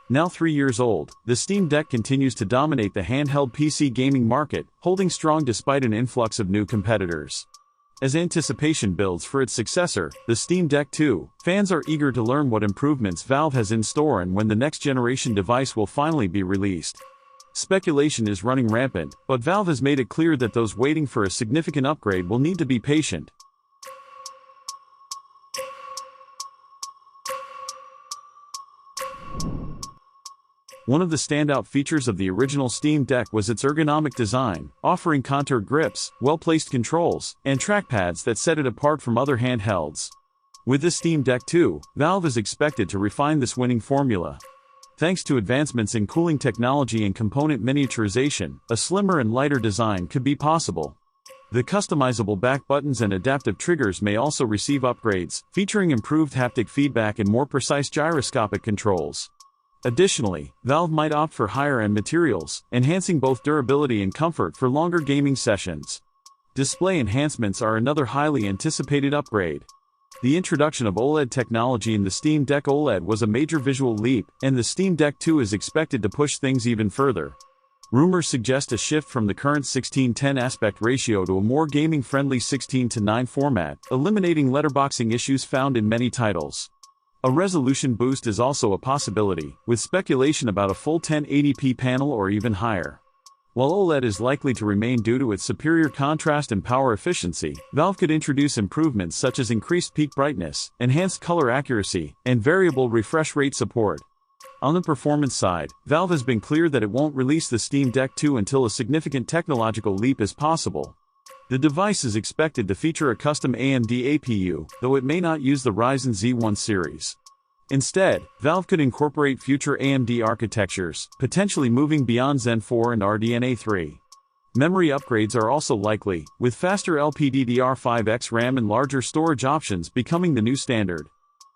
Now 3 years old, the Steam Deck continues to dominate the handheld PC gaming market, holding strong despite an influx of new competitors. As anticipation builds for its successor, the Steam Deck 2, fans are eager to learn what improvements Valve has in store and when the next generation device will finally be released. Speculation is running rampant, but Valve has made it clear that those waiting for a significant upgrade will need to be patient. One of the standout features of the original Steam Deck was its ergonomic design, offering contoured grips, well-placed controls, and trackpads that set it apart from other handhelds. With the Steam Deck 2, Valve is expected to refine this winning formula. Thanks to advancements in cooling technology and component miniaturization, a slimmer and lighter design could be possible. The customizable back buttons and adaptive triggers may also receive upgrades, featuring improved haptic feedback and more precise gyroscopic controls. Additionally, Valve might opt for higher-end materials, enhancing both durability and comfort for longer gaming sessions. Display enhancements are another highly anticipated upgrade. The introduction of OLED technology in the Steam Deck OLED was a major visual leap, and the Steam Deck 2 is expected to push things even further. Rumors suggest a shift from the current 16:10 aspect ratio to a more gaming-friendly 16:9 format, eliminating letterboxing issues found in many titles. A resolution boost is also a possibility, with speculation about a full 1080p panel or even higher. While OLED is likely to remain due to its superior contrast and power efficiency, Valve could introduce improvements such as increased peak brightness, enhanced color accuracy, and variable refresh rate support. On the performance side, Valve has been clear that it won't release the Steam Deck 2 until a significant technological leap is possible. The device is expected to feature a custom AMD APU, though it may not use the Ryzen Z1 series. Instead, Valve could incorporate future AMD architectures, potentially moving beyond Zen 4 and RDNA 3. Memory upgrades are also likely, with faster LPDDR5X RAM and larger storage options becoming the new standard.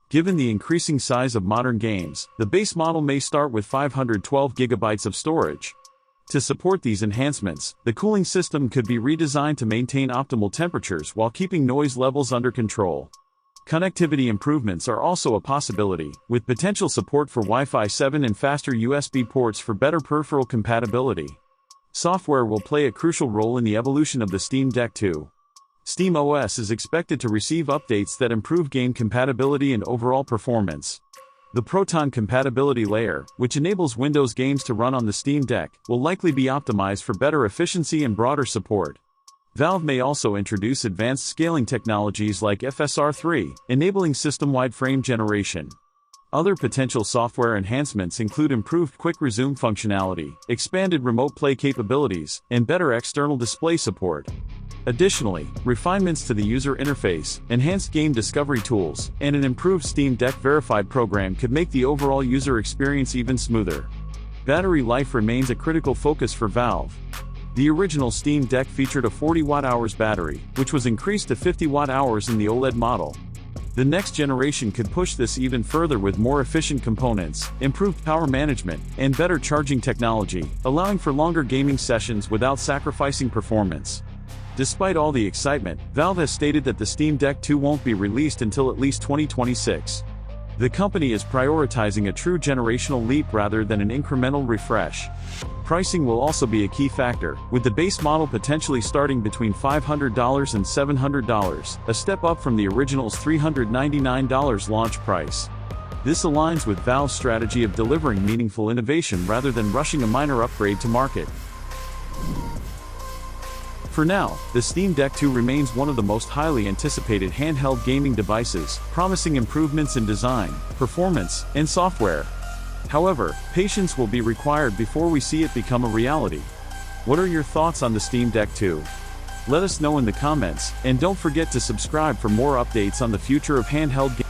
Given the increasing size of modern games, the base model may start with 512 GB of storage. To support these enhancements, the cooling system could be redesigned to maintain optimal temperatures while keeping noise levels under control. Connectivity improvements are also a possibility, with potential support for Wi-Fi 7 and faster USB ports for better peripheral compatibility. Software will play a crucial role in the evolution of the Steam Deck 2. SteamOS is expected to receive updates that improve game compatibility and overall performance. The Proton compatibility layer, which enables Windows games to run on the Steam Deck, will likely be optimized for better efficiency and broader support. Valve may also introduce advanced scaling technologies like FSR3, enabling system-wide frame generation. Other potential software enhancements include improved quick resume functionality, expanded remote play capabilities, and better external display support. Additionally, refinements to the user interface, enhanced game discovery tools, and an improved Steam Deck Verified program could make the overall user experience even smoother. Battery life remains a critical focus for Valve. The original Steam Deck featured a 40 watt-hours battery, which was increased to 50 watt-hours in the OLED model. The next generation could push this even further with more efficient components, improved power management, and better charging technology, allowing for longer gaming sessions without sacrificing performance. Despite all the excitement, Valve has stated that the Steam Deck 2 won't be released until at least 2026. The company is prioritizing a true generational leap rather than an incremental refresh. Pricing will also be a key factor, with the base model potentially starting between $500 and $700, a step up from the original's $399 launch price. This aligns with Valve's strategy of delivering meaningful innovation rather than rushing a minor upgrade to market. For now, the Steam Deck 2 remains one of the most highly anticipated handheld gaming devices, promising improvements in design, performance, and software. However, patience will be required before we see it become a reality. What are your thoughts on the Steam Deck 2? Let us know in the comments, and don't forget to subscribe for more updates on the future of handheld gaming.